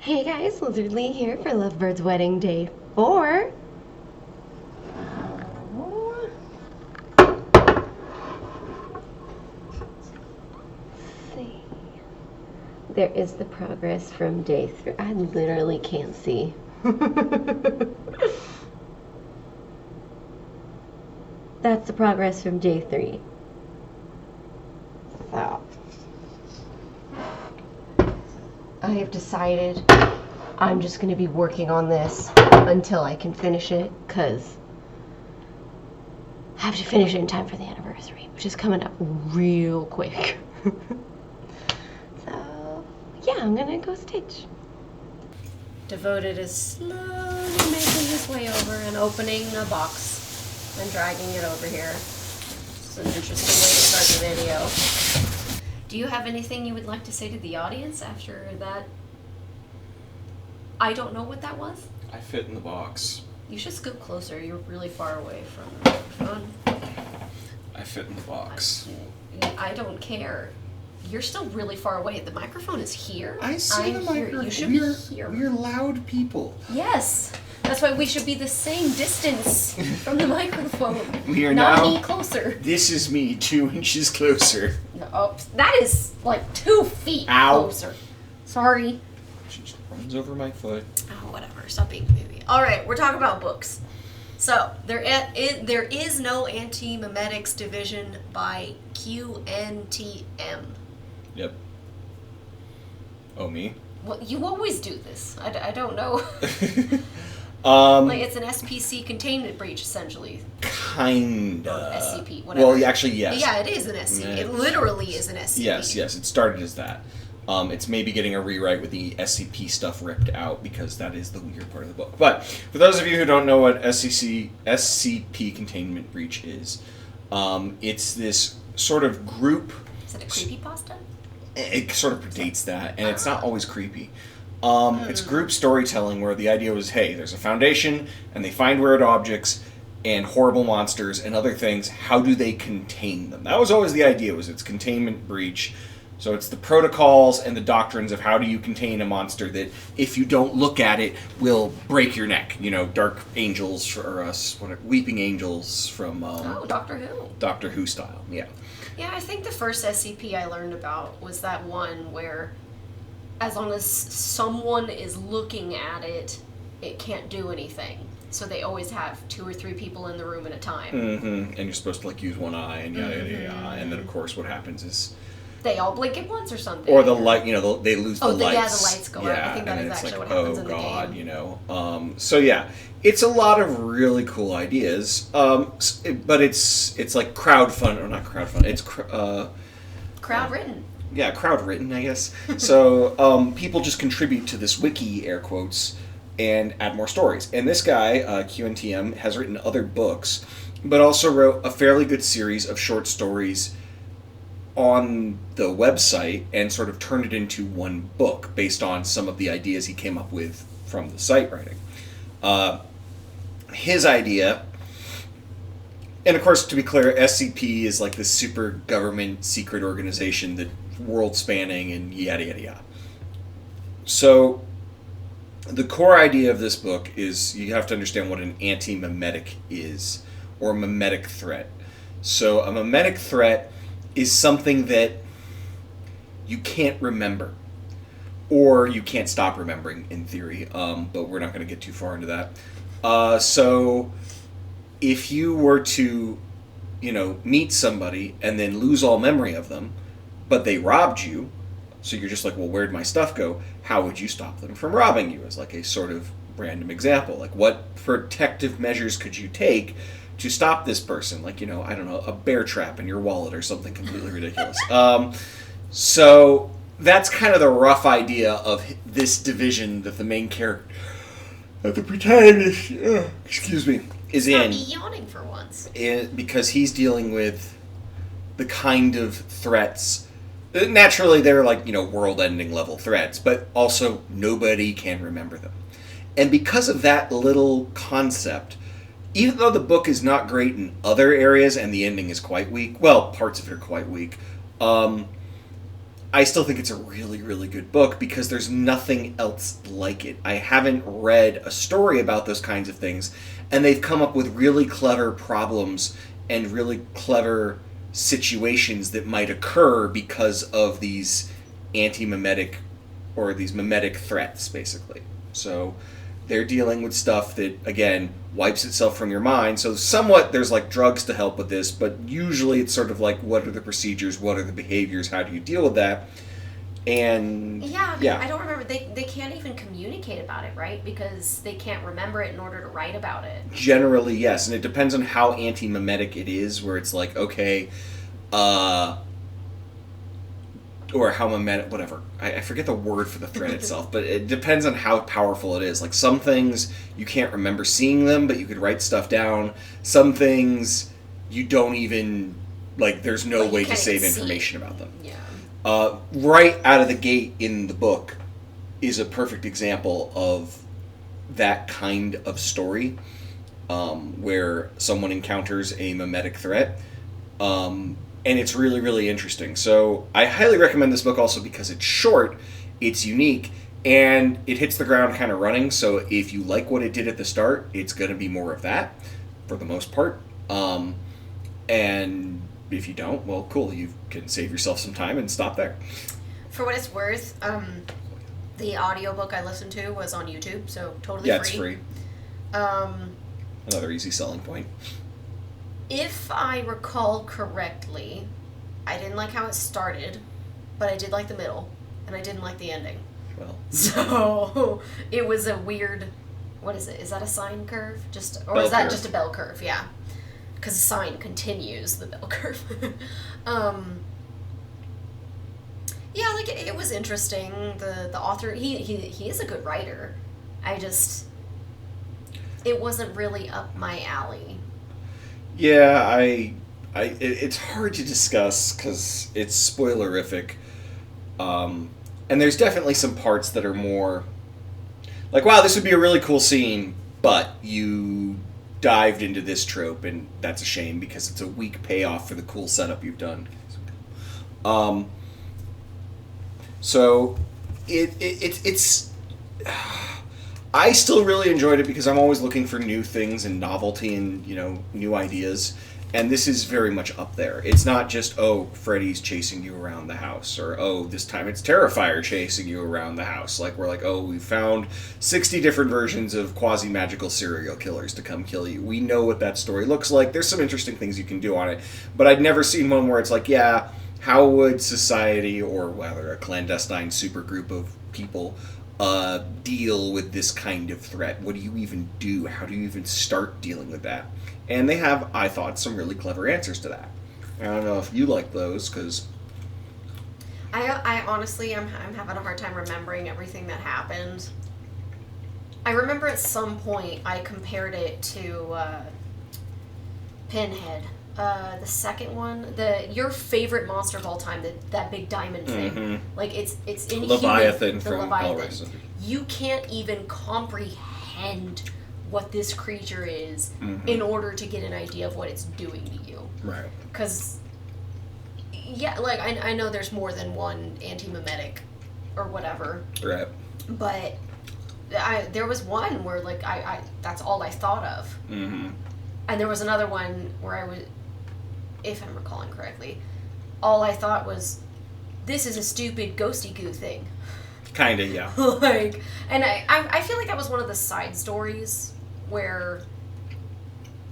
Hey guys, Lizardlea here for Lovebird's Wedding Day 4. Let's see. There is the progress from day 3. I literally can't see. That's the progress from day 3. So, I have decided I'm just going to be working on this until I can finish it, because I have to finish it in time for the anniversary, which is coming up real quick. So, yeah, I'm going to go stitch. Devoted is slowly making his way over and opening a box and dragging it over here. It's an interesting way to start the video. Do you have anything you would like to say to the audience after that? I don't know what that was. I fit in the box. You should scoot closer. You're really far away from the microphone. I fit in the box. I don't care. You're still really far away. The microphone is here. I see the microphone. You should be here. We're loud people. Yes. That's why we should be the same distance from the microphone. We are Not now. me closer. This is me 2 inches closer. No, oh, that is like 2 feet Ow. closer. Sorry. She just runs over my foot. Oh, whatever. Stop being a baby. All right, we're talking about books. So there is no anti-memetics division by QNTM. Yep. Oh, me? Well, you always do this. I don't know. Like it's an SPC containment breach, essentially. Kinda. Or SCP, whatever. Well, actually, yes. Yeah, it is an SCP. It literally is an SCP. Yes, it started as that. It's maybe getting a rewrite with the SCP stuff ripped out, because that is the weird part of the book. But for those of you who don't know what SCP containment breach is, it's this sort of group. Is it a creepypasta? It sort of predates that, and it's not always creepy. It's group storytelling where the idea was, hey, there's a foundation, and they find weird objects and horrible monsters and other things. How do they contain them? That was always the idea, was it's containment breach. So it's the protocols and the doctrines of how do you contain a monster that, if you don't look at it, will break your neck. You know, Dark Angels, or Weeping Angels from... Doctor Who. Doctor Who style, yeah. Yeah, I think the first SCP I learned about was that one where as long as someone is looking at it, it can't do anything. So they always have 2 or 3 people in the room at a time. Mm-hmm. And you're supposed to, like, use one eye and yada, yada, yada. And then, of course, what happens is... They all blink at once or something. Or the light, you know, they lose the lights. Yeah, the lights go out. I think that is actually like, what happens in the God, game. you know. So yeah, it's a lot of really cool ideas. But it's like crowdfund, or not crowdfund. It's Crowd written. Yeah, crowd written, I guess. So people just contribute to this wiki, air quotes, and add more stories. And this guy, QNTM, has written other books, but also wrote a fairly good series of short stories on the website and sort of turned it into one book based on some of the ideas he came up with from the site writing. His idea, and of course, to be clear, SCP is like this super government secret organization that world spanning and yada yada yada. So the core idea of this book is you have to understand what an anti-memetic is, or memetic threat. So a memetic threat is something that you can't remember, or you can't stop remembering in theory, but we're not going to get too far into that. So if you were to, you know, meet somebody and then lose all memory of them, but they robbed you, so you're just like, well, where'd my stuff go? How would you stop them from robbing you? As like a sort of random example. Like, what protective measures could you take to stop this person? Like, you know, I don't know, a bear trap in your wallet or something completely ridiculous. So that's kind of the rough idea of this division that the main character, that the protagonist, is in. Stop yawning for once. Because he's dealing with the kind of threats. Naturally, they're like, you know, world-ending level threats, but also nobody can remember them. And because of that little concept, even though the book is not great in other areas and the ending is quite weak, well, parts of it are quite weak, I still think it's a really, really good book because there's nothing else like it. I haven't read a story about those kinds of things, and they've come up with really clever problems and really clever situations that might occur because of these anti-memetic or these memetic threats, basically. So they're dealing with stuff that, again, wipes itself from your mind. So somewhat there's like drugs to help with this, but usually it's sort of like, what are the procedures, what are the behaviors, how do you deal with that? And I don't remember. They can't even communicate about it, right? Because they can't remember it in order to write about it. Generally, yes, and it depends on how anti-memetic it is, where it's like, okay, or how memetic, whatever. I forget the word for the threat itself, but it depends on how powerful it is. Like, some things, you can't remember seeing them, but you could write stuff down. Some things, you don't even, like, there's no way to save information about them. Yeah. Right out of the gate in the book is a perfect example of that kind of story, where someone encounters a memetic threat. And it's really, really interesting. So I highly recommend this book also because it's short, it's unique, and it hits the ground kind of running. So if you like what it did at the start, it's going to be more of that for the most part. And if you don't, well, cool. You can save yourself some time and stop there. For what it's worth, the audiobook I listened to was on YouTube, so totally free. Yeah, it's free. Another easy selling point. If I recall correctly, I didn't like how it started, but I did like the middle, and I didn't like the ending. Well, so it was a weird. What is it? Is that a sine curve? Or is that just a bell curve? Yeah, because the sine continues the bell curve. Yeah, like it was interesting. The author he is a good writer. It wasn't really up my alley. yeah, it's hard to discuss because it's spoilerific. And there's definitely some parts that are more like, wow, this would be a really cool scene, but you dived into this trope, and that's a shame because it's a weak payoff for the cool setup you've done. So it's I still really enjoyed it because I'm always looking for new things and novelty and, new ideas. And this is very much up there. It's not just, oh, Freddy's chasing you around the house, or, oh, this time it's Terrifier chasing you around the house. Like, we're like, oh, we found 60 different versions of quasi-magical serial killers to come kill you. We know what that story looks like. There's some interesting things you can do on it. But I'd never seen one where it's like, yeah, how would society, or rather a clandestine supergroup of people, deal with this kind of threat? What do you even do? How do you even start dealing with that? And they have, I thought, some really clever answers to that. I don't know if you like those, because I honestly, I'm having a hard time remembering everything that happened. I remember at some point I compared it to Pinhead. The second one, your favorite monster of all time, that big diamond thing. Mm-hmm. Like, it's inhuman. Leviathan from Leviathan. Hellraiser. You can't even comprehend what this creature is in order to get an idea of what it's doing to you. Right. Because, yeah, like, I know there's more than one anti-memetic or whatever. Right. But there was one where, like, I that's all I thought of. Mm-hmm. And there was another one where I was, if I'm recalling correctly, all I thought was, this is a stupid ghosty goo thing. Kinda, yeah. Like, and I feel like that was one of the side stories where,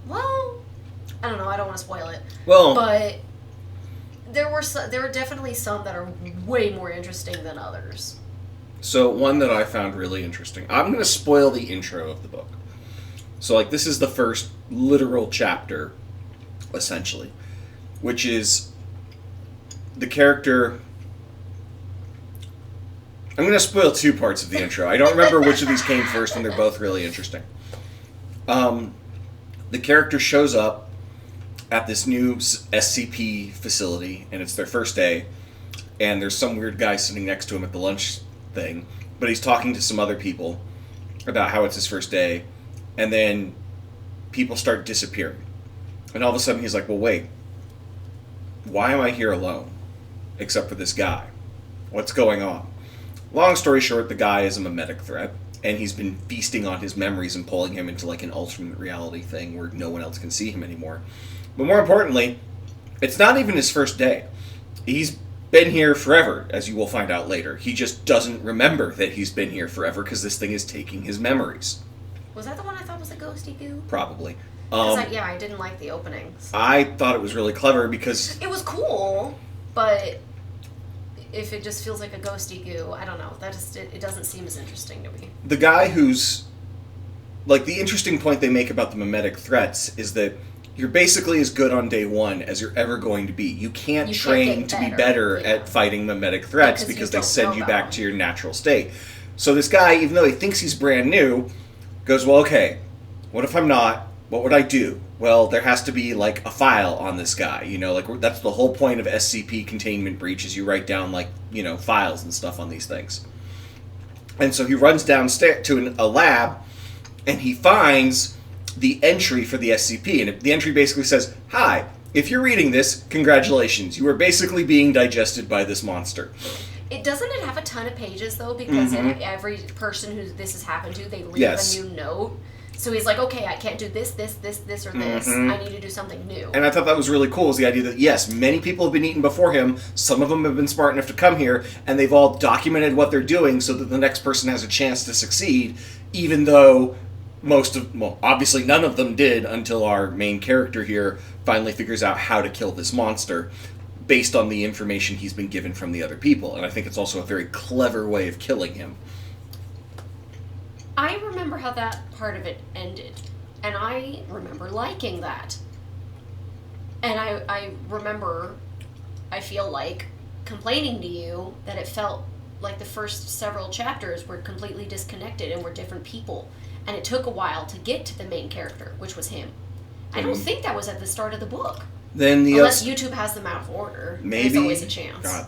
well, I don't know, I don't want to spoil it. Well, but there were definitely some that are way more interesting than others. So one that I found really interesting. I'm going to spoil the intro of the book. So, like, this is the first literal chapter, essentially, which is the character. I'm going to spoil two parts of the intro. I don't remember which of these came first, and they're both really interesting. The character shows up at this new SCP facility, and it's their first day, and there's some weird guy sitting next to him at the lunch thing, but he's talking to some other people about how it's his first day, and then people start disappearing. And all of a sudden he's like, well, wait, why am I here alone? Except for this guy. what's going on? Long story short, the guy is a mimetic threat, and he's been feasting on his memories and pulling him into like an alternate reality thing where no one else can see him anymore. But more importantly, it's not even his first day. He's been here forever, as you will find out later. He just doesn't remember that he's been here forever because this thing is taking his memories. Was that the one I thought was a ghosty goo? Probably. I didn't like the opening. So. I thought it was really clever because... It was cool, but if it just feels like a ghosty goo, I don't know. It doesn't seem as interesting to me. The guy who's... Like, the interesting point they make about the mimetic threats is that you're basically as good on day one as you're ever going to be. You can't train to be better at fighting mimetic threats because they send you back to your natural state. So this guy, even though he thinks he's brand new, goes, well, okay, what if I'm not? What would I do? Well, there has to be, like, a file on this guy, you know? Like, that's the whole point of SCP Containment Breach is you write down, like, you know, files and stuff on these things. And so he runs downstairs to a lab, and he finds the entry for the SCP, and the entry basically says, hi, if you're reading this, congratulations, you are basically being digested by this monster. Doesn't it have a ton of pages, though? Because every person who this has happened to, they leave a new note. So he's like, okay, I can't do this, or this. I need to do something new. And I thought that was really cool, is the idea that, yes, many people have been eaten before him, some of them have been smart enough to come here, and they've all documented what they're doing so that the next person has a chance to succeed, even though obviously none of them did until our main character here finally figures out how to kill this monster based on the information he's been given from the other people. And I think it's also a very clever way of killing him. I remember how that part of it ended, and I remember liking that. And I remember, I feel like, complaining to you that it felt like the first several chapters were completely disconnected and were different people. And it took a while to get to the main character, which was him. I don't think that was at the start of the book. Unless YouTube has them out of order. Maybe. There's always a chance. God,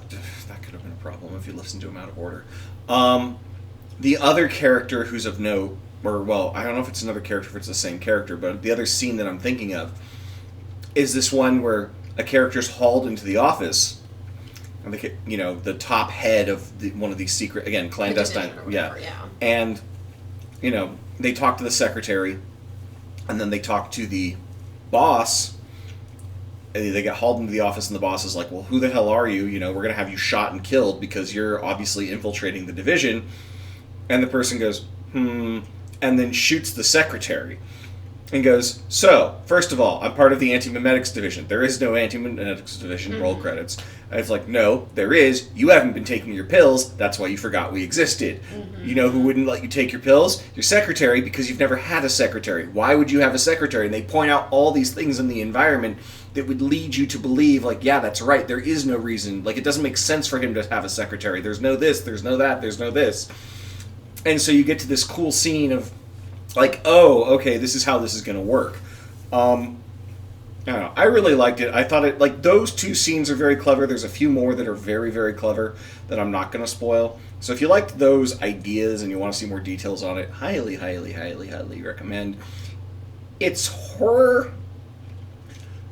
that could have been a problem if you listened to them out of order. The other character who's of note, or, well, I don't know if it's another character, if it's the same character, but the other scene that I'm thinking of is this one where a character's hauled into the office, and the top head of one of these secret, again, clandestine, yeah. And, they talk to the secretary, and then they talk to the boss, and they get hauled into the office, and the boss is like, well, who the hell are you? We're going to have you shot and killed because you're obviously infiltrating the division. And the person goes, and then shoots the secretary. And goes, so, first of all, I'm part of the anti-memetics division. There is no anti-memetics division, roll credits. And it's like, no, there is. You haven't been taking your pills. That's why you forgot we existed. You know who wouldn't let you take your pills? Your secretary, because you've never had a secretary. Why would you have a secretary? And they point out all these things in the environment that would lead you to believe, like, yeah, that's right. There is no reason. Like, it doesn't make sense for him to have a secretary. There's no this, there's no that, there's no this. And so you get to this cool scene of, like, oh, okay, this is how this is going to work. I don't know. I really liked it. I thought it, like, those two scenes are very clever. There's a few more that are very, very clever that I'm not going to spoil. So if you liked those ideas and you want to see more details on it, highly, highly, highly, highly recommend. It's horror.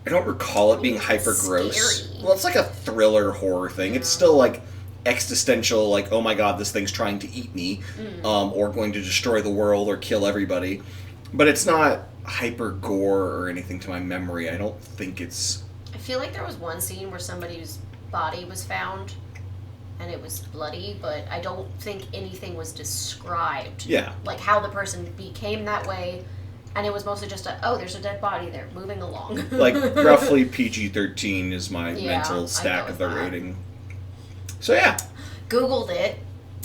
I don't recall it being hyper gross. Well, it's like a thriller horror thing. It's still, like, existential, like, oh my god, this thing's trying to eat me, or going to destroy the world or kill everybody. But it's not hyper gore or anything to my memory. I don't think it's... I feel like there was one scene where somebody's body was found and it was bloody, but I don't think anything was described. Yeah. Like how the person became that way, and it was mostly just there's a dead body there, moving along. Like, roughly PG-13 is my mental stack of the rating. So, yeah. Googled it.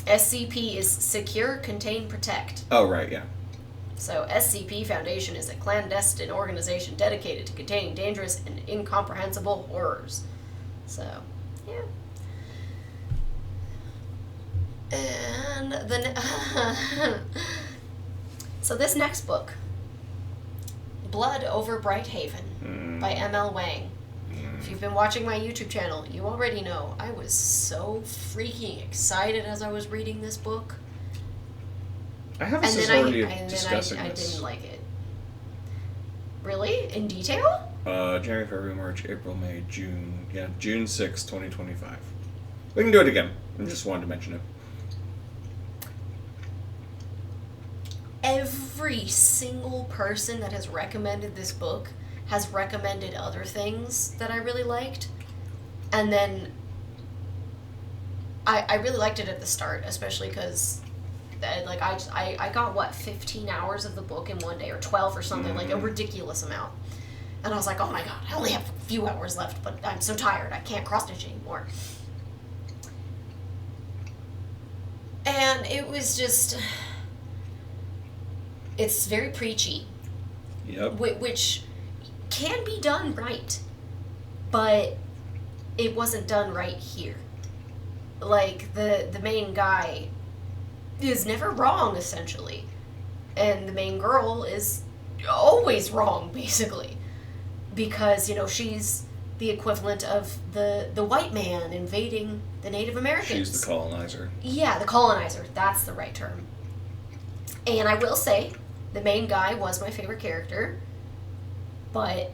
SCP is Secure, Contain, Protect. Oh, right, yeah. So, SCP Foundation is a clandestine organization dedicated to containing dangerous and incomprehensible horrors. So, yeah. And so this next book, Blood Over Bright Haven, by M.L. Wang. If you've been watching my YouTube channel, you already know I was so freaking excited as I was reading this book. I have a discourse discussing I this. didn't like it. Really? In detail? January, February, March, April, May, June. Yeah, June 6, 2025. We can do it again. I just wanted to mention it. Every single person that has recommended this book has recommended other things that I really liked. And then I really liked it at the start, especially because I got 15 hours of the book in one day, or 12 or something, like a ridiculous amount. And I was like, oh my god, I only have a few hours left, but I'm so tired, I can't cross-stitch anymore. And it was just, it's very preachy. Yep. Which can be done right, but it wasn't done right here. Like, the main guy is never wrong, essentially. And the main girl is always wrong, basically. Because, she's the equivalent of the white man invading the Native Americans. She's the colonizer. Yeah, the colonizer. That's the right term. And I will say, the main guy was my favorite character, but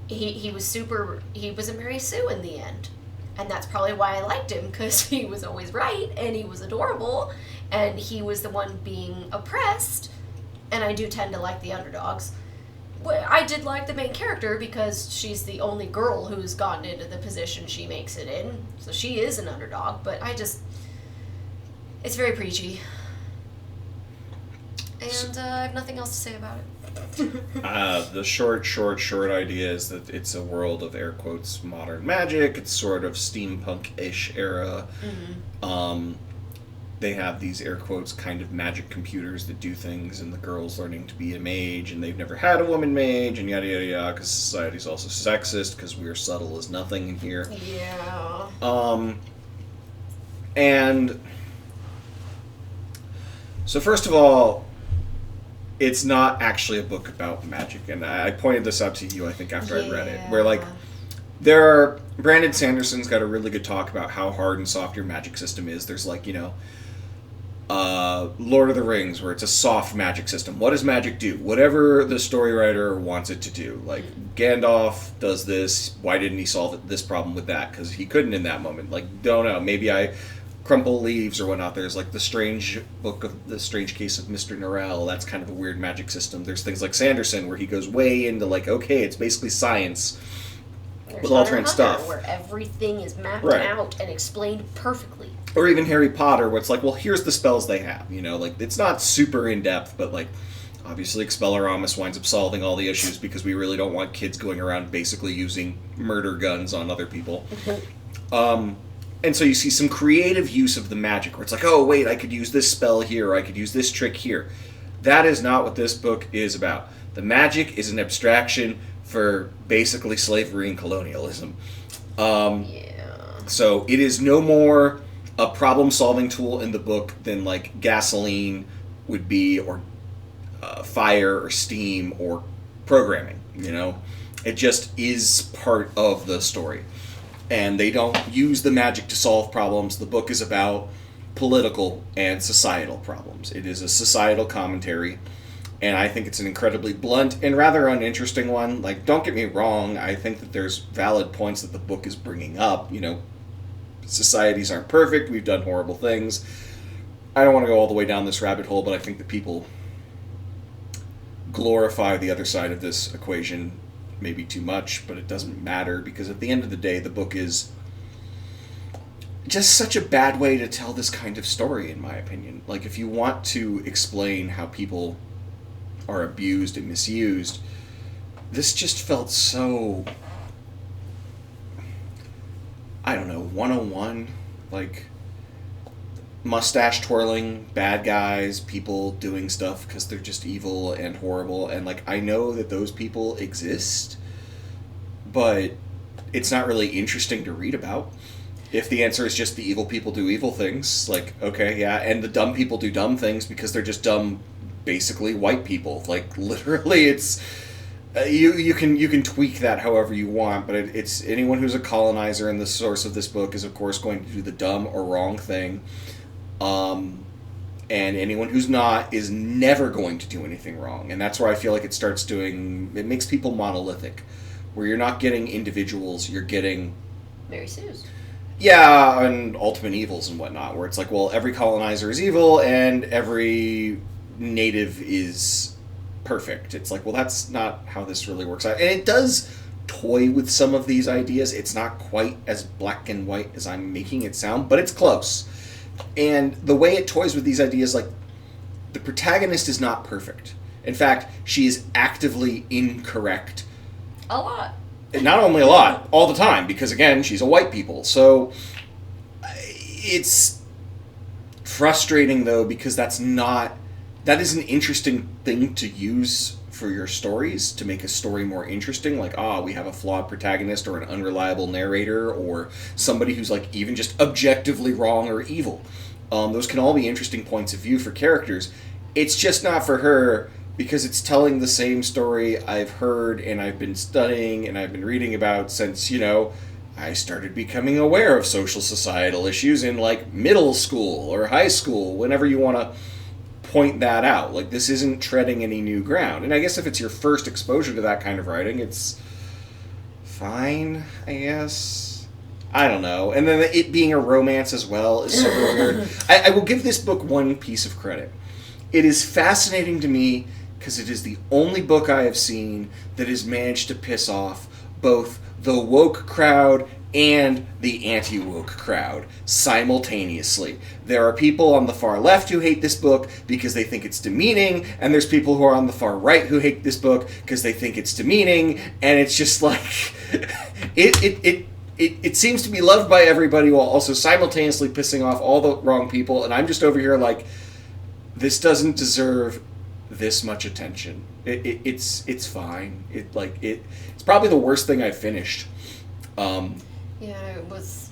he was a Mary Sue in the end. And that's probably why I liked him, because he was always right, and he was adorable, and he was the one being oppressed, and I do tend to like the underdogs. I did like the main character because she's the only girl who's gotten into the position she makes it in, so she is an underdog, but it's very preachy. And I have nothing else to say about it. The short idea is that it's a world of, air quotes, modern magic. It's sort of steampunk-ish era. Mm-hmm. They have these, air quotes, kind of magic computers that do things, and the girl's learning to be a mage, and they've never had a woman mage, and yada yada yada, because society's also sexist, because we're subtle as nothing in here. Yeah. And so first of all, it's not actually a book about magic, and I pointed this out to you, I think, after I read it, where, Brandon Sanderson's got a really good talk about how hard and soft your magic system is. There's, Lord of the Rings, where it's a soft magic system. What does magic do? Whatever the story writer wants it to do. Like, Gandalf does this, why didn't he solve this problem with that? Because he couldn't in that moment. Don't know, maybe I crumple leaves or whatnot. There's the strange case of Mr. Norrell. That's kind of a weird magic system. There's things like Sanderson where he goes way into okay, it's basically science with alternate stuff, where everything is mapped out and explained perfectly. Or even Harry Potter, where it's here's the spells they have. It's not super in depth, but obviously Expelliarmus winds up solving all the issues because we really don't want kids going around basically using murder guns on other people. And so you see some creative use of the magic, where it's oh, wait, I could use this spell here, or I could use this trick here. That is not what this book is about. The magic is an abstraction for basically slavery and colonialism. So it is no more a problem-solving tool in the book than gasoline would be, or fire, or steam, or programming. It just is part of the story. And they don't use the magic to solve problems. The book is about political and societal problems. It is a societal commentary, and I think it's an incredibly blunt and rather uninteresting one. Don't get me wrong, I think that there's valid points that the book is bringing up. Societies aren't perfect, we've done horrible things. I don't want to go all the way down this rabbit hole, but I think that people glorify the other side of this equation maybe too much, but it doesn't matter, because at the end of the day, the book is just such a bad way to tell this kind of story, in my opinion. If you want to explain how people are abused and misused, this just felt so, I don't know, 101, mustache twirling, bad guys, people doing stuff because they're just evil and horrible, and I know that those people exist, but it's not really interesting to read about. If the answer is just the evil people do evil things, okay, yeah, and the dumb people do dumb things because they're just dumb, basically white people. Literally, it's you can tweak that however you want, but it's anyone who's a colonizer, and the source of this book is of course going to do the dumb or wrong thing. And anyone who's not is never going to do anything wrong. And that's where I feel it makes people monolithic, where you're not getting individuals, you're getting Mary Sue's. Yeah, and ultimate evils and whatnot, where it's like, well, every colonizer is evil and every native is perfect. It's like, well, that's not how this really works out. And it does toy with some of these ideas. It's not quite as black and white as I'm making it sound, but it's close. And the way it toys with these ideas, like, the protagonist is not perfect. In fact, she is actively incorrect. A lot. Not only a lot, all the time, because again, she's a white people. So it's frustrating though, because that is an interesting thing to use for your stories to make a story more interesting. Like, we have a flawed protagonist or an unreliable narrator or somebody who's like even just objectively wrong or evil. Those can all be interesting points of view for characters. It's just not for her, because it's telling the same story I've heard and I've been studying and I've been reading about since, I started becoming aware of social societal issues in, like, middle school or high school, whenever you want to point that out. Like, this isn't treading any new ground. And I guess if it's your first exposure to that kind of writing, it's fine, I guess. I don't know. And then it being a romance as well is super weird. I will give this book one piece of credit. It is fascinating to me because it is the only book I have seen that has managed to piss off both the woke crowd and the anti-woke crowd simultaneously. There are people on the far left who hate this book because they think it's demeaning, and there's people who are on the far right who hate this book because they think it's demeaning, and it's just like it seems to be loved by everybody while also simultaneously pissing off all the wrong people, and I'm just over here like, this doesn't deserve this much attention. It's fine. It's probably the worst thing I've finished. Yeah, it was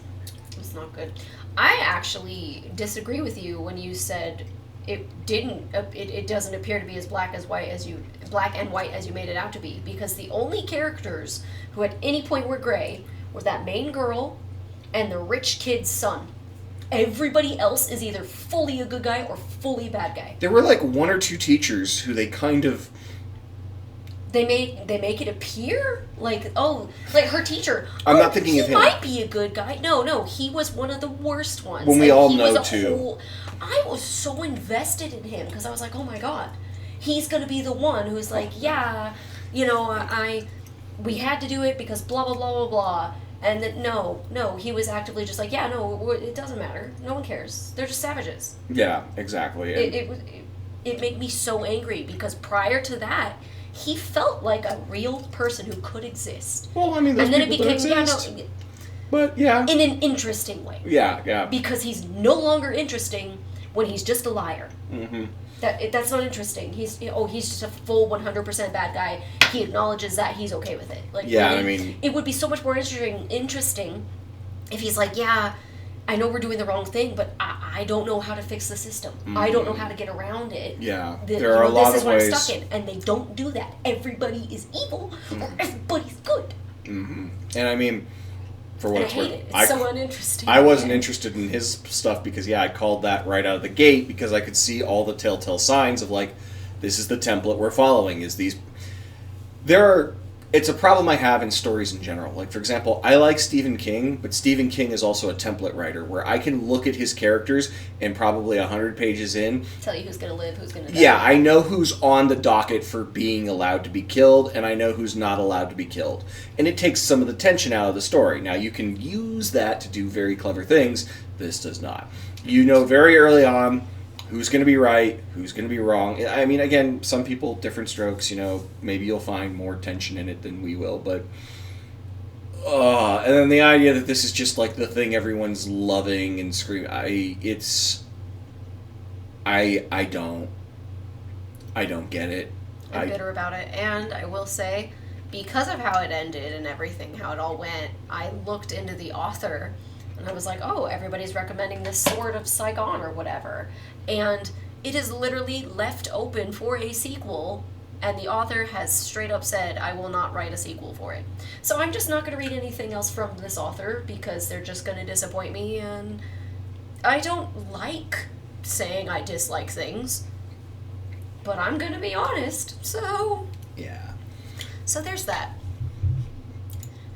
not good. I actually disagree with you when you said it doesn't appear to be as black and white as you made it out to be, because the only characters who at any point were gray were that main girl and the rich kid's son. Everybody else is either fully a good guy or fully bad guy. There were like one or two teachers who they kind of... They make it appear like her teacher. I'm not thinking of him. He might be a good guy. No, he was one of the worst ones. When we all know too. I was so invested in him because I was like, oh my god, he's gonna be the one who's like, yeah, we had to do it because blah blah blah blah blah. And then, no, he was actively just like, yeah, no, it doesn't matter. No one cares. They're just savages. Yeah, exactly. It made me so angry because prior to that, he felt like a real person who could exist. Well, I mean, those and then people it became, exist. But, yeah. In an interesting way. Yeah. Because he's no longer interesting when he's just a liar. Mm-hmm. That's not interesting. He's just a full 100% bad guy. He acknowledges that. He's okay with it. Like, yeah, really, I mean... It would be so much more interesting if he's like, yeah, I know we're doing the wrong thing, but I don't know how to fix the system. Mm-hmm. I don't know how to get around it. Yeah, there are a lot of ways. This is what I'm stuck in. And they don't do that. Everybody is evil, or everybody's good. Mm-hmm. And I mean... For what it's worth. It's so uninteresting. I wasn't interested in his stuff because, I called that right out of the gate because I could see all the telltale signs of, like, this is the template we're following. It's a problem I have in stories in general. Like, for example, I like Stephen King, but Stephen King is also a template writer where I can look at his characters and probably 100 pages in... Tell you who's going to live, who's going to die. Yeah, I know who's on the docket for being allowed to be killed, and I know who's not allowed to be killed. And it takes some of the tension out of the story. Now, you can use that to do very clever things. This does not. You know very early on... who's going to be right, who's going to be wrong. I mean, again, some people, different strokes, maybe you'll find more tension in it than we will, but... and then the idea that this is just, like, the thing everyone's loving and screaming... I don't get it. I'm bitter about it, and I will say, because of how it ended and everything, how it all went, I looked into the author... and I was like, oh, everybody's recommending this Sword of Saigon or whatever. And it is literally left open for a sequel, and the author has straight up said, I will not write a sequel for it. So I'm just not going to read anything else from this author, because they're just going to disappoint me, and I don't like saying I dislike things, but I'm going to be honest, so... Yeah. So there's that.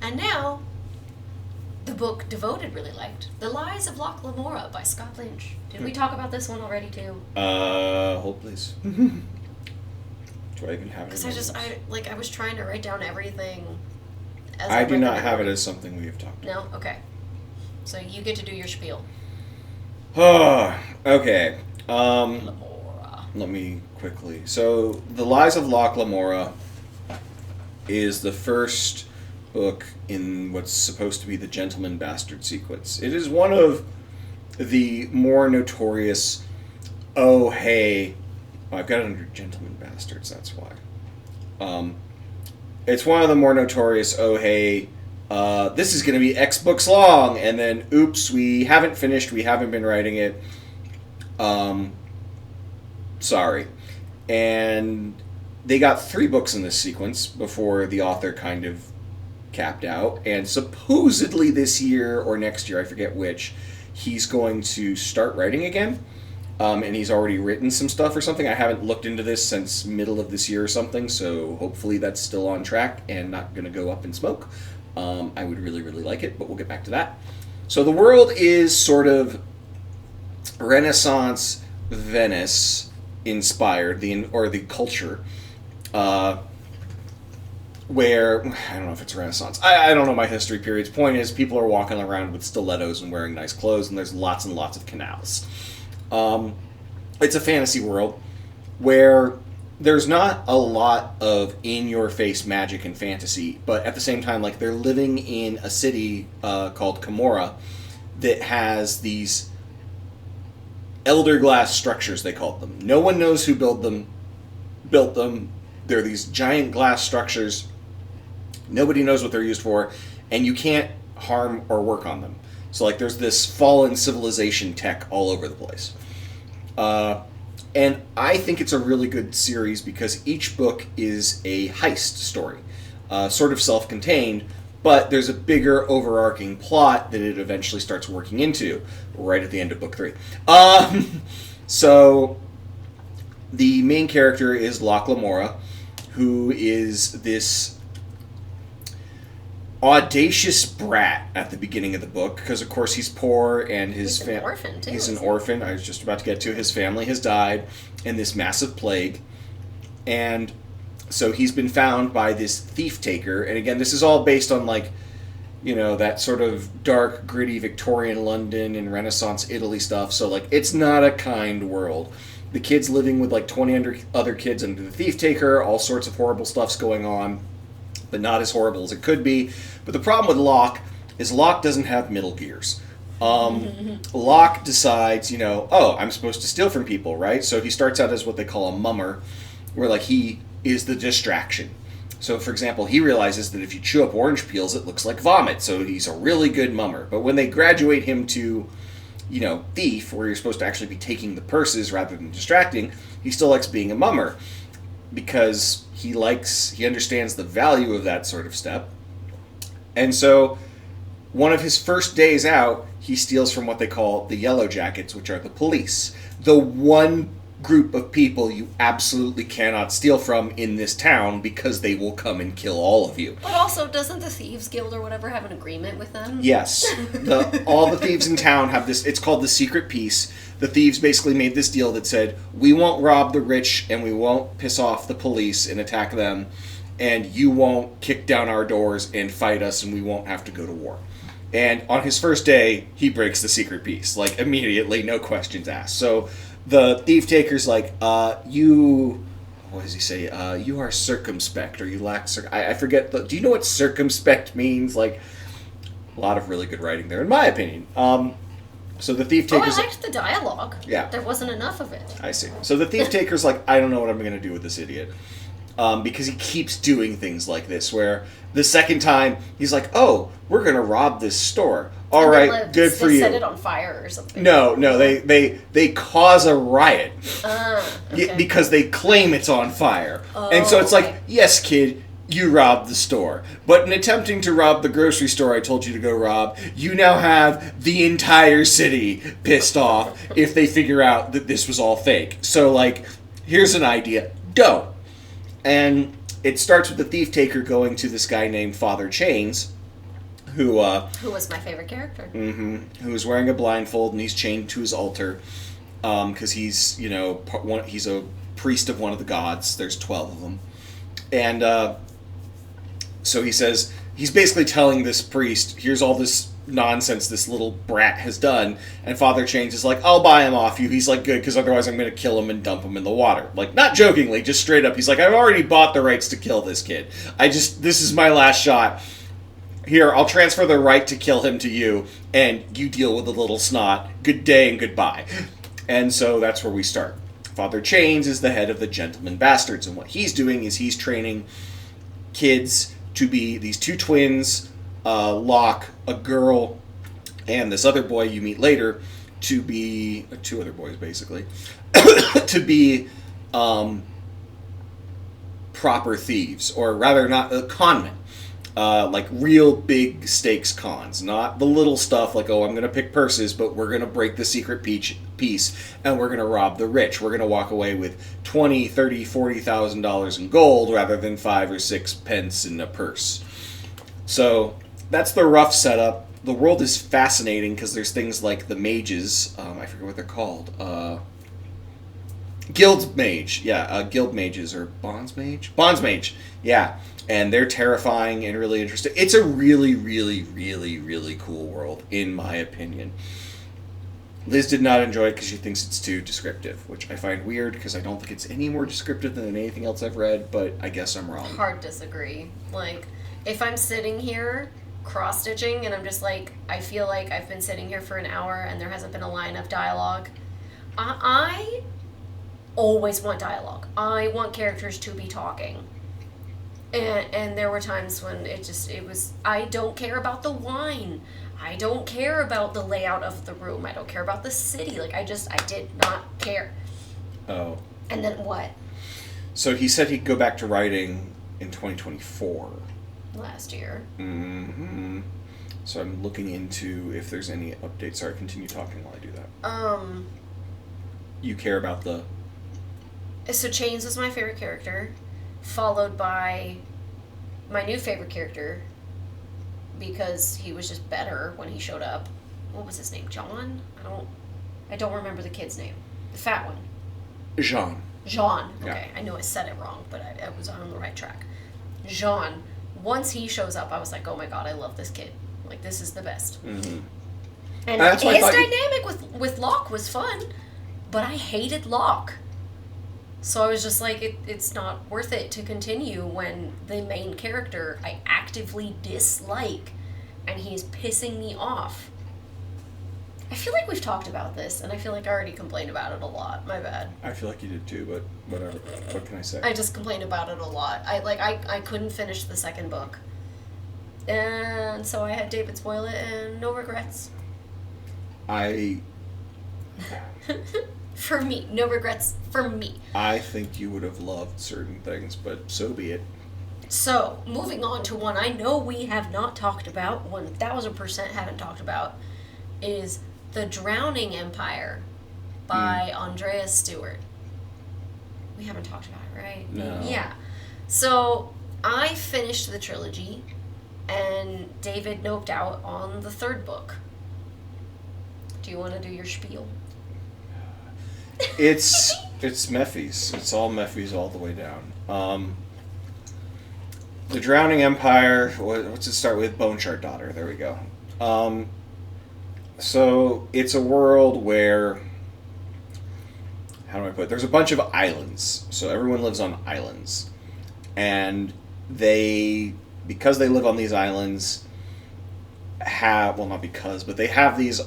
And now... the book Devoted really liked. The Lies of Loch Lamora by Scott Lynch. Did we talk about this one already, too? Hold please. Do I even have it? Because I was trying to write down everything. I do not have it as something we have talked about. No? Okay. So you get to do your spiel. Oh, okay. Lamora. Let me quickly. So, The Lies of Loch Lamora is the first book in what's supposed to be the Gentleman Bastard sequence. It is one of the more notorious, oh, hey, I've got it under Gentleman Bastards, that's why. It's one of the more notorious, oh, hey, this is going to be X books long, and then, oops, we haven't finished, we haven't been writing it. Sorry. And they got 3 books in this sequence before the author kind of capped out, and supposedly this year or next year, I forget which, he's going to start writing again, and he's already written some stuff or something. I haven't looked into this since middle of this year or something, so hopefully that's still on track and not going to go up in smoke. I would really, really like it, but we'll get back to that. So the world is sort of Renaissance Venice inspired, the culture, where, I don't know if it's Renaissance. I don't know my history periods. Point is, people are walking around with stilettos and wearing nice clothes, and there's lots and lots of canals. It's a fantasy world where there's not a lot of in-your-face magic and fantasy, but at the same time, like, they're living in a city called Camorra that has these elder glass structures, they called them. No one knows who built them. They're these giant glass structures. Nobody knows what they're used for, and you can't harm or work on them. So, like, there's this fallen civilization tech all over the place. And I think it's a really good series because each book is a heist story. Sort of self-contained, but there's a bigger overarching plot that it eventually starts working into right at the end of book 3. So, the main character is Loch Lamora, who is this audacious brat at the beginning of the book, because of course he's poor and his He's an orphan, too. He's an orphan. I was just about to get to. His family has died in this massive plague, and so he's been found by this thief taker. And again, this is all based on, like, you know, that sort of dark, gritty Victorian London and Renaissance Italy stuff. So, like, it's not a kind world. The kid's living with like 20 other kids under the thief taker. All sorts of horrible stuff's going on, but not as horrible as it could be. But the problem with Locke is Locke doesn't have middle gears. Locke decides, you know, oh, I'm supposed to steal from people, right? So he starts out as what they call a mummer, where, like, he is the distraction. So, for example, he realizes that if you chew up orange peels, it looks like vomit. So he's a really good mummer. But when they graduate him to, you know, thief, where you're supposed to actually be taking the purses rather than distracting, he still likes being a mummer because he understands the value of that sort of step. And so one of his first days out, he steals from what they call the Yellow Jackets, which are the police. The one group of people you absolutely cannot steal from in this town because they will come and kill all of you. But also, doesn't the Thieves Guild or whatever have an agreement with them? Yes. All the thieves in town have this, it's called the Secret Peace. The thieves basically made this deal that said, we won't rob the rich and we won't piss off the police and attack them, and you won't kick down our doors and fight us and we won't have to go to war. And on his first day, he breaks the Secret Peace, like, immediately, no questions asked. So the thief taker's like, what does he say? You are circumspect, or you lack I forget, do you know what circumspect means? Like, a lot of really good writing there, in my opinion. So the thief taker's... I liked the dialogue. Yeah. There wasn't enough of it. I see. So the thief taker's like, I don't know what I'm going to do with this idiot. Because he keeps doing things like this, where the second time, he's like, oh, we're going to rob this store. All right, good for you. They set it on fire or something. No, they cause a riot. Okay. Because they claim it's on fire. Oh, and so it's okay. like, yes, kid, you robbed the store. But in attempting to rob the grocery store I told you to go rob, you now have the entire city pissed off if they figure out that this was all fake. So, like, here's an idea. Don't. And it starts with the thief taker going to this guy named Father Chains, who was my favorite character. Who is wearing a blindfold and he's chained to his altar because he's he's a priest of one of the gods. There's 12 of them, and so he says he's basically telling this priest, here's all this nonsense this little brat has done, and Father Chains is like, I'll buy him off you. He's like, good, because otherwise I'm going to kill him and dump him in the water. Like, not jokingly, just straight up. He's like, I've already bought the rights to kill this kid. This is my last shot. Here, I'll transfer the right to kill him to you, and you deal with the little snot. Good day and goodbye. And so that's where we start. Father Chains is the head of the Gentleman Bastards, and what he's doing is he's training kids to be these two twins, Locke, a girl, and this other boy you meet later, to be two other boys basically, to be proper thieves, or rather not conmen, like real big stakes cons, not the little stuff like, oh, I'm gonna pick purses, but we're gonna break the secret piece and we're gonna rob the rich. We're gonna walk away with $20,000, $30,000, $40,000 in gold rather than 5 or 6 pence in a purse. So that's the rough setup. The world is fascinating because there's things like the mages. I forget what they're called. Guild mage. Yeah, guild mages or bonds mage. Bonds mage. Yeah, and they're terrifying and really interesting. It's a really, really, really, really cool world, in my opinion. Liz did not enjoy it because she thinks it's too descriptive, which I find weird because I don't think it's any more descriptive than anything else I've read, but I guess I'm wrong. Hard disagree. Like, if I'm sitting here cross-stitching and I'm just like, I feel like I've been sitting here for an hour and there hasn't been a line of dialogue, I always want dialogue. I want characters to be talking. And there were times when it was, I don't care about the wine. I don't care about the layout of the room. I don't care about the city. Like, I did not care. Oh. And then what? So he said he'd go back to writing in 2024. Last year. Mm-hmm. So I'm looking into if there's any updates. Sorry, continue talking while I do that. You care about the... So Chains was my favorite character, followed by my new favorite character, because he was just better when he showed up. What was his name? John? I don't remember the kid's name. The fat one. Jean. Jean. Okay, Yeah. I know I said it wrong, but I was on the right track. Jean. Once he shows up, I was like, oh my god, I love this kid. Like, this is the best. Mm-hmm. And his dynamic with Locke was fun, but I hated Locke. So I was just like, it's not worth it to continue when the main character I actively dislike, and he's pissing me off. I feel like we've talked about this, and I feel like I already complained about it a lot. My bad. I feel like you did too, but whatever. What can I say? I just complained about it a lot. I couldn't finish the second book. And so I had David spoil it, and no regrets. For me. No regrets for me. I think you would have loved certain things, but so be it. So, moving on to one I know we have not talked about, 1000% haven't talked about, is The Drowning Empire by Andrea Stewart. We haven't talked about it, right? No. Yeah. So, I finished the trilogy, and David noped out on the third book. Do you want to do your spiel? It's Mephies. It's all Mephies all the way down. The Drowning Empire, what's it start with? Bone Shard Daughter, there we go. So, it's a world where, how do I put it? There's a bunch of islands. So everyone lives on islands. And because they live on these islands, they have these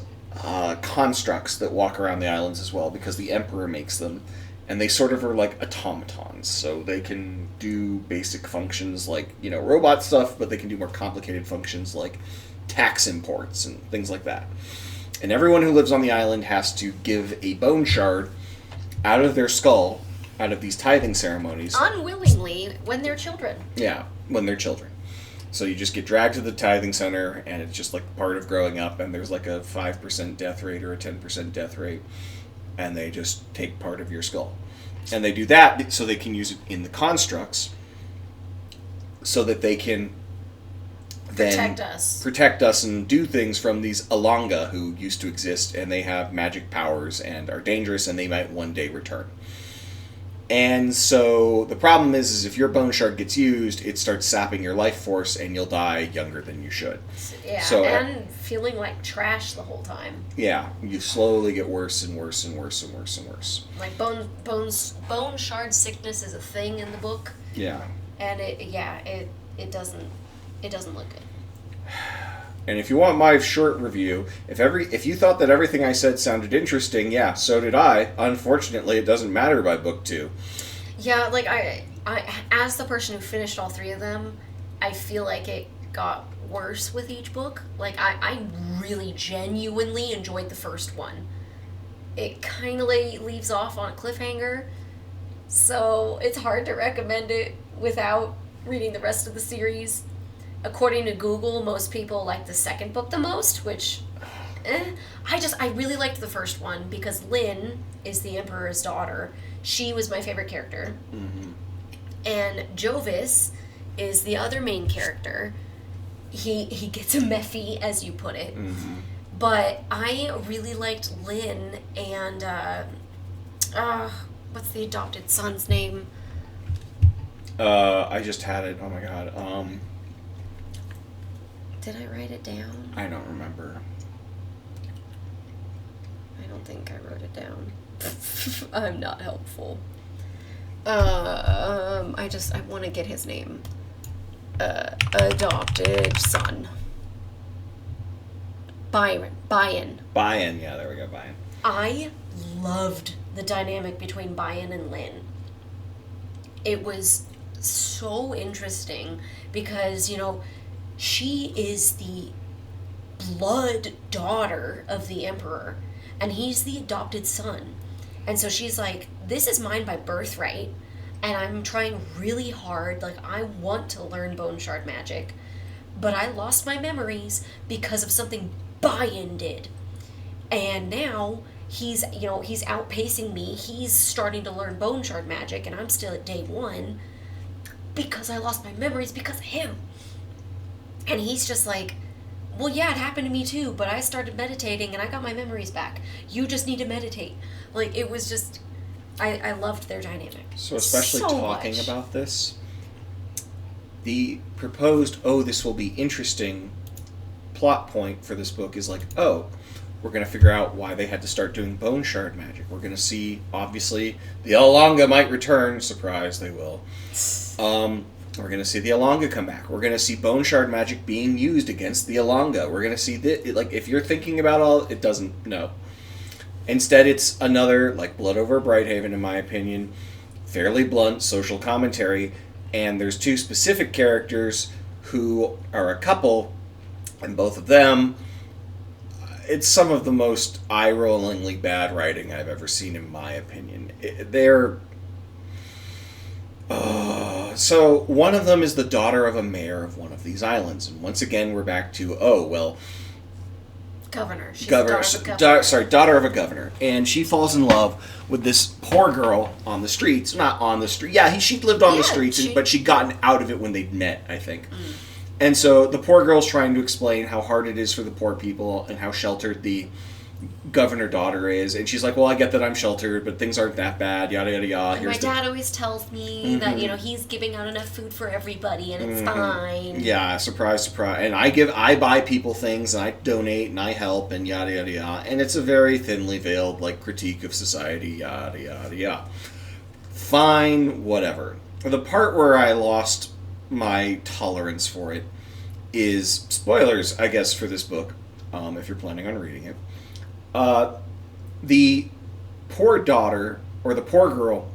constructs that walk around the islands as well, because the Emperor makes them. And they sort of are like automatons, so they can do basic functions like, robot stuff, but they can do more complicated functions like tax imports and things like that. And everyone who lives on the island has to give a bone shard out of their skull, out of these tithing ceremonies. Unwillingly, when they're children. Yeah, when they're children. So you just get dragged to the tithing center, and it's just like part of growing up, and there's like a 5% death rate or a 10% death rate, and they just take part of your skull. And they do that so they can use it in the constructs, so that they can then protect us and do things from these Alanga who used to exist, and they have magic powers and are dangerous, and they might one day return. And so the problem is if your bone shard gets used, it starts sapping your life force, and you'll die younger than you should. Yeah, so, and feeling like trash the whole time. Yeah, you slowly get worse and worse and worse and worse and worse. Like bone shard sickness is a thing in the book. Yeah. And it doesn't look good. And if you want my short review, if you thought that everything I said sounded interesting, yeah, so did I. Unfortunately, it doesn't matter by book 2. Yeah, like I as the person who finished all 3 of them, I feel like it got worse with each book. Like I really genuinely enjoyed the first one. It kind of leaves off on a cliffhanger, so it's hard to recommend it without reading the rest of the series. According to Google, most people like the second book the most, which I really liked the first one because Lynn is the Emperor's daughter. She was my favorite character. Mm-hmm. And Jovis is the other main character. He gets a meffy, as you put it. Mm-hmm. But I really liked Lynn and what's the adopted son's name? I just had it. Oh my god. Did I write it down? I don't remember. I don't think I wrote it down. I'm not helpful. I want to get his name. Adopted son. Byron. Yeah, there we go, Byron. I loved the dynamic between Byron and Lynn. It was so interesting because, she is the blood daughter of the Emperor, and he's the adopted son. And so she's like, this is mine by birthright, and I'm trying really hard, like, I want to learn bone shard magic, but I lost my memories because of something Byron did. And now he's outpacing me, he's starting to learn bone shard magic, and I'm still at day 1 because I lost my memories because of him. And he's just like, well, yeah, it happened to me too, but I started meditating and I got my memories back. You just need to meditate. Like, it was just, I loved their dynamic. So especially so talking much. about this, the proposed, this will be interesting plot point for this book is like, we're going to figure out why they had to start doing bone shard magic. We're going to see, obviously, the Alanga might return. Surprise, they will. We're going to see the Alanga come back. We're going to see bone shard magic being used against the Alanga. We're going to see that, like, if you're thinking about all, it doesn't, no. Instead, it's another, like, Blood Over Brighthaven, in my opinion, fairly blunt social commentary, and there's 2 specific characters who are a couple, and both of them, it's some of the most eye-rollingly bad writing I've ever seen, in my opinion. So one of them is the daughter of a mayor of one of these islands, and once again we're back to governor. She's daughter of a governor, and she falls in love with this poor girl on the streets. Not on the street. Yeah, she lived on the streets, but she'd gotten out of it when they'd met, I think. Mm. And so the poor girl's trying to explain how hard it is for the poor people and how sheltered the governor daughter is, and she's like, well, I get that I'm sheltered, but things aren't that bad, yada yada yada. My dad always tells me that he's giving out enough food for everybody and it's fine. Yeah, surprise. And I buy people things and I donate and I help and yada yada yada, and it's a very thinly veiled, like, critique of society, yada yada yada. Fine, whatever. The part where I lost my tolerance for it is spoilers, I guess, for this book, if you're planning on reading it. The poor daughter, or the poor girl,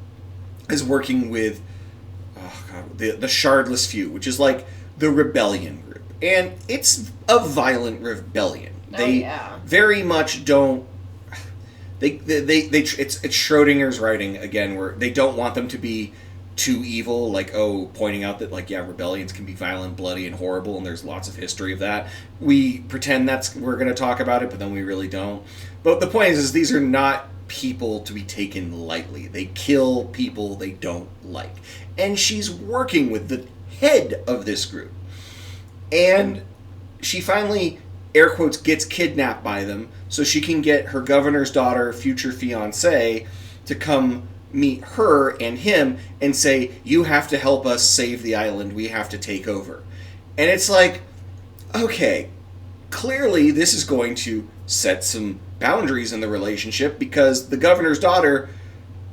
is working with the Shardless Few, which is like the rebellion group. And it's a violent rebellion. They very much don't... It's Schrodinger's writing, again, where they don't want them to be too evil, like, pointing out that, like, rebellions can be violent, bloody, and horrible, and there's lots of history of that. We pretend we're going to talk about it, but then we really don't. But the point is these are not people to be taken lightly. They kill people they don't like. And she's working with the head of this group. And she finally, air quotes, gets kidnapped by them so she can get her governor's daughter, future fiancé, to come meet her and him and say, you have to help us save the island. We have to take over. And it's like, okay, clearly this is going to set some boundaries in the relationship because the governor's daughter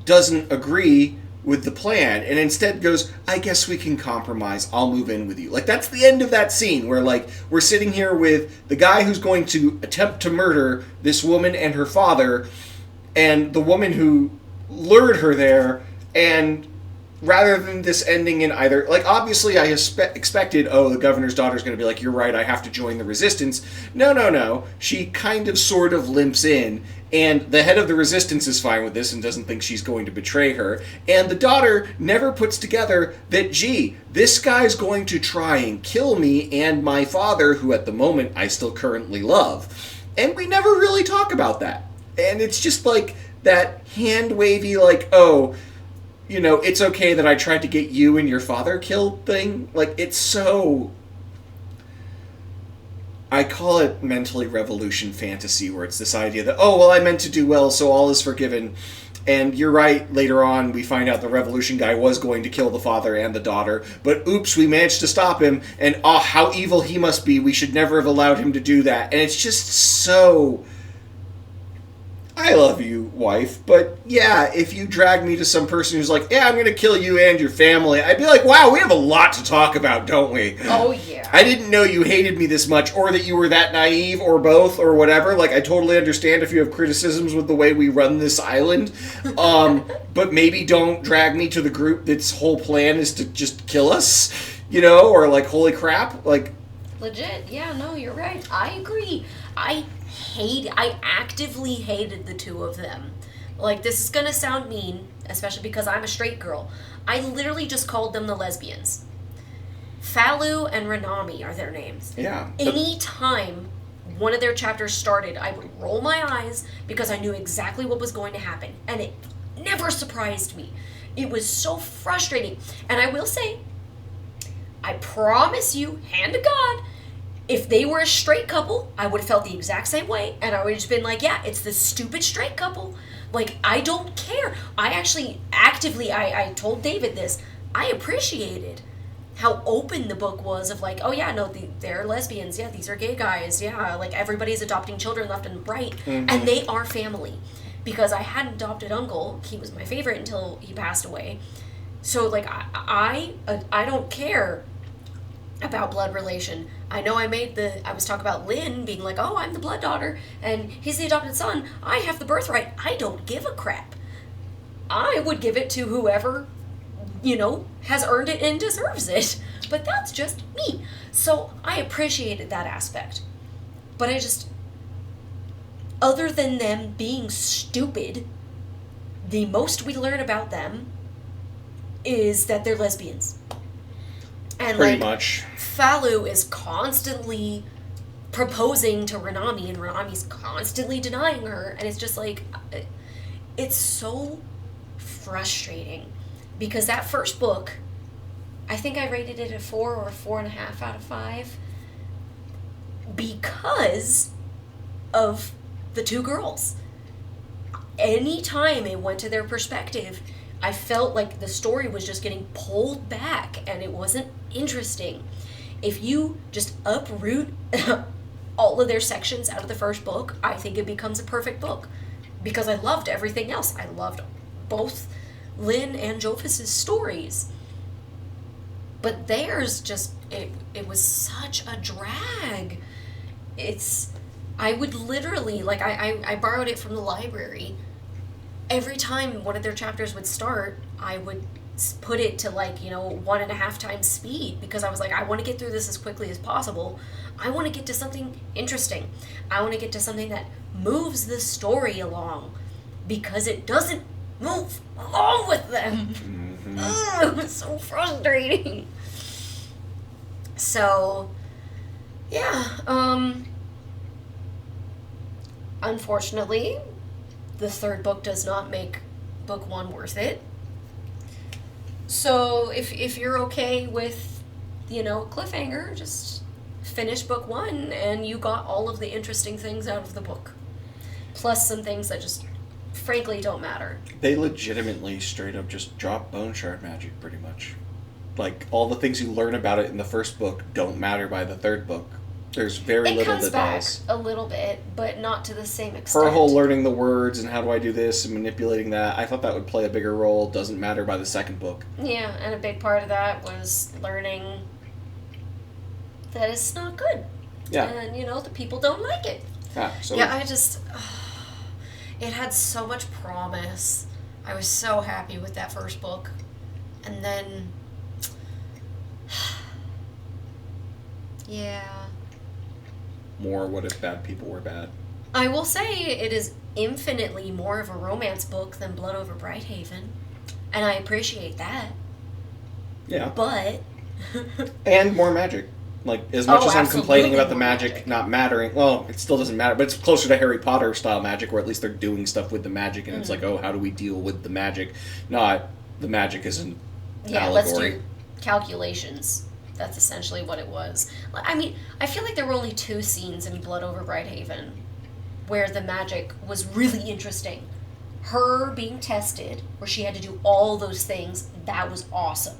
doesn't agree with the plan and instead goes, I guess we can compromise. I'll move in with you. Like, that's the end of that scene where, like, we're sitting here with the guy who's going to attempt to murder this woman and her father and the woman who lured her there, and rather than this ending in either, like, obviously I expected, the governor's daughter's going to be like, you're right, I have to join the resistance. No. She kind of sort of limps in, and the head of the resistance is fine with this and doesn't think she's going to betray her. And the daughter never puts together that, gee, this guy's going to try and kill me and my father, who at the moment I still currently love. And we never really talk about that. And it's just like that hand-wavy, like, it's okay that I tried to get you and your father killed thing. Like, it's so... I call it mentally revolution fantasy, where it's this idea that, I meant to do well, so all is forgiven. And you're right, later on we find out the revolution guy was going to kill the father and the daughter, but oops, we managed to stop him, and how evil he must be, we should never have allowed him to do that. And it's just so... I love you, wife, but yeah, if you drag me to some person who's like, I'm going to kill you and your family, I'd be like, wow, we have a lot to talk about, don't we? Oh, yeah. I didn't know you hated me this much, or that you were that naive, or both, or whatever. Like, I totally understand if you have criticisms with the way we run this island, but maybe don't drag me to the group that's whole plan is to just kill us, or like, holy crap, like... Legit, yeah, no, you're right. I agree. I actively hated the two of them. Like, this is gonna sound mean, especially because I'm a straight girl. I literally just called them the lesbians. Falu and Renami are their names. Yeah. Anytime one of their chapters started, I would roll my eyes because I knew exactly what was going to happen. And it never surprised me. It was so frustrating. And I will say, I promise you, hand to God, if they were a straight couple, I would have felt the exact same way. And I would have just been like, yeah, it's this stupid straight couple. Like, I don't care. I actually actively, I told David this, I appreciated how open the book was of like, they're lesbians. Yeah, these are gay guys. Yeah, like everybody's adopting children left and right. Mm-hmm. And they are family. Because I had an adopted uncle. He was my favorite until he passed away. So, like, I don't care about blood relation. I know I was talking about Lynn being like, I'm the blood daughter, and he's the adopted son. I have the birthright. I don't give a crap. I would give it to whoever, has earned it and deserves it. But that's just me. So I appreciated that aspect. But I just, other than them being stupid, the most we learn about them is that they're lesbians. And pretty much. Falu is constantly proposing to Renami, and Renami's constantly denying her, and it's just like, it's so frustrating. Because that first book, I think I rated it a 4 or 4.5 out of 5, because of the two girls. Anytime it went to their perspective, I felt like the story was just getting pulled back and it wasn't interesting. If you just uproot all of their sections out of the first book, I think it becomes a perfect book. Because I loved everything else. I loved both Lynn and Jophus' stories. But theirs just, it was such a drag. I would literally, like, I borrowed it from the library. Every time one of their chapters would start, I would put it to 1.5 times speed, because I was like, I want to get through this as quickly as possible. I want to get to something interesting. I want to get to something that moves the story along, because it doesn't move along with them. Mm-hmm. It was so frustrating. So, yeah, unfortunately, the third book does not make book 1 worth it. So if you're okay with, cliffhanger, just finish book 1 and you got all of the interesting things out of the book. Plus some things that just frankly don't matter. They legitimately straight up just drop bone shard magic pretty much. Like, all the things you learn about it in the first book don't matter by the third book. There's very little that does. It comes back a little bit, but not to the same extent. Her whole learning the words and how do I do this and manipulating that, I thought that would play a bigger role. Doesn't matter by the second book. Yeah, and a big part of that was learning that it's not good. Yeah. And, the people don't like it. Yeah, so I just... it had so much promise. I was so happy with that first book. And then... yeah. More what if bad people were bad. I will say it is infinitely more of a romance book than Blood Over Brighthaven. And I appreciate that. Yeah. But... and more magic. Like, as much as I'm complaining about the magic not mattering, well, it still doesn't matter, but it's closer to Harry Potter style magic, where at least they're doing stuff with the magic, and it's like, oh, how do we deal with the magic? Not, the magic is an allegory. Let's do calculations. That's essentially what it was. I mean, I feel like there were only 2 scenes in Blood Over Brighthaven where the magic was really interesting. Her being tested, where she had to do all those things, that was awesome.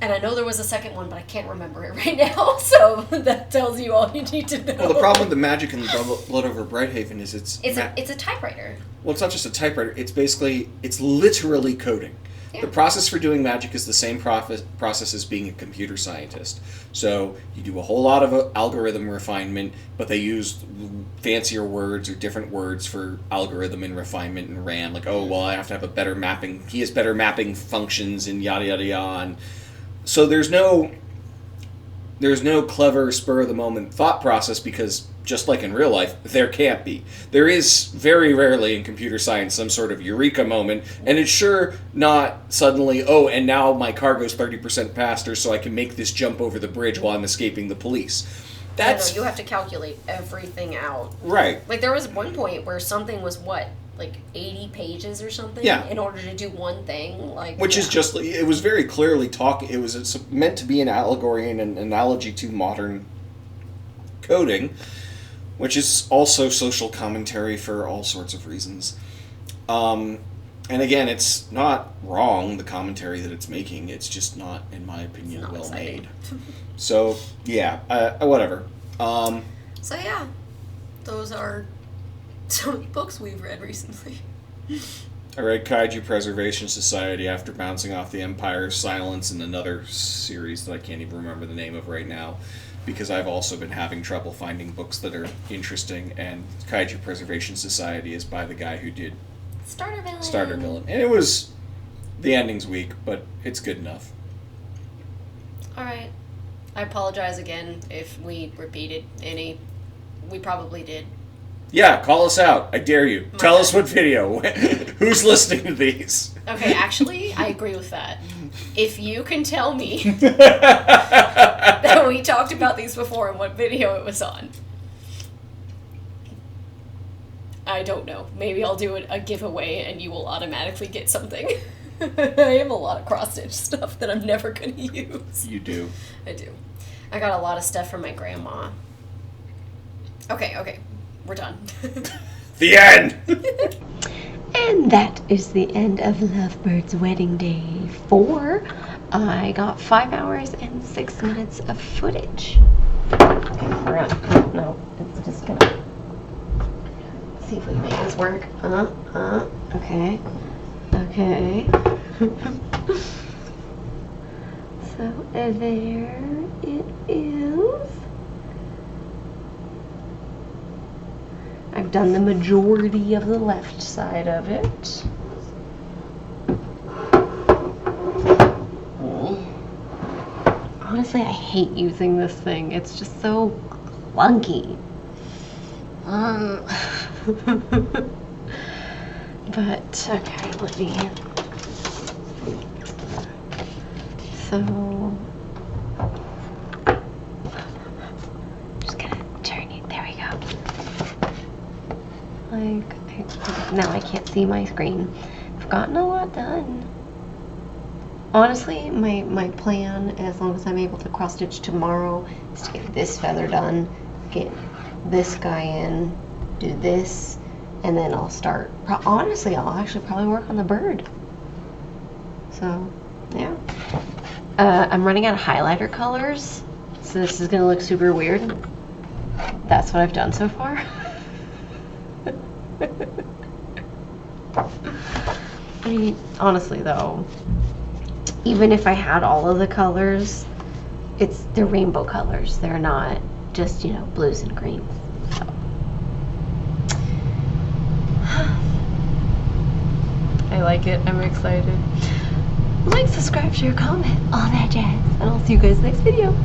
And I know there was a second one, but I can't remember it right now, so that tells you all you need to know. Well, the problem with the magic in Blood Over Brighthaven is it's a typewriter. Well, it's not just a typewriter. It's literally coding. Yeah. The process for doing magic is the same process as being a computer scientist. So you do a whole lot of algorithm refinement, but they use fancier words or different words for algorithm and refinement and RAM. Like, oh, well, I have to have a better mapping. He has better mapping functions and yada, yada, yada. And so there's no clever spur-of-the-moment thought process because, just like in real life, there can't be. There is very rarely in computer science some sort of eureka moment, and it's sure not suddenly, oh, and now my car goes 30% faster so I can make this jump over the bridge while I'm escaping the police. No, you have to calculate everything out. Right. Like, there was one point where something was, 80 pages or something? Yeah. In order to do one thing? Which is just, it was very clearly it was meant to be an allegory and an analogy to modern coding, which is also social commentary for all sorts of reasons. And again, it's not wrong, the commentary that it's making. It's just not, in my opinion, well made. So, yeah, whatever. So, yeah, those are some of the books we've read recently. I read Kaiju Preservation Society after bouncing off the Empire of Silence and another series that I can't even remember the name of right now, because I've also been having trouble finding books that are interesting, and Kaiju Preservation Society is by the guy who did Starter Villain. And it was... the ending's weak, but it's good enough. Alright. I apologize again if we repeated any. We probably did. Yeah, call us out. I dare you. Tell us what video. Who's listening to these? Okay, actually, I agree with that. If you can tell me that we talked about these before and what video it was on. I don't know. Maybe I'll do a giveaway and you will automatically get something. I have a lot of cross-stitch stuff that I'm never going to use. You do. I do. I got a lot of stuff from my grandma. Okay. We're done. The end! And that is the end of Lovebird's Wedding Day 4. I got 5 hours and 6 minutes of footage. Okay, it's just gonna see if we can make this work. Okay. So there it is. I've done the majority of the left side of it. Honestly, I hate using this thing. It's just so clunky. But, okay, let me... So... just gonna turn it. There we go. Now I can't see my screen. I've gotten a lot done. honestly, my plan, as long as I'm able to cross stitch tomorrow, is to get this feather done, get this guy in, do this, and then I'll start. Honestly, I'll actually probably work on the bird. So, yeah. I'm running out of highlighter colors, so this is gonna look super weird. That's what I've done so far. I mean, honestly though, even if I had all of the colors, they're rainbow colors. They're not just, you know, blues and greens. So. I like it. I'm excited. Like, subscribe, share, comment, all that jazz. And I'll see you guys next video.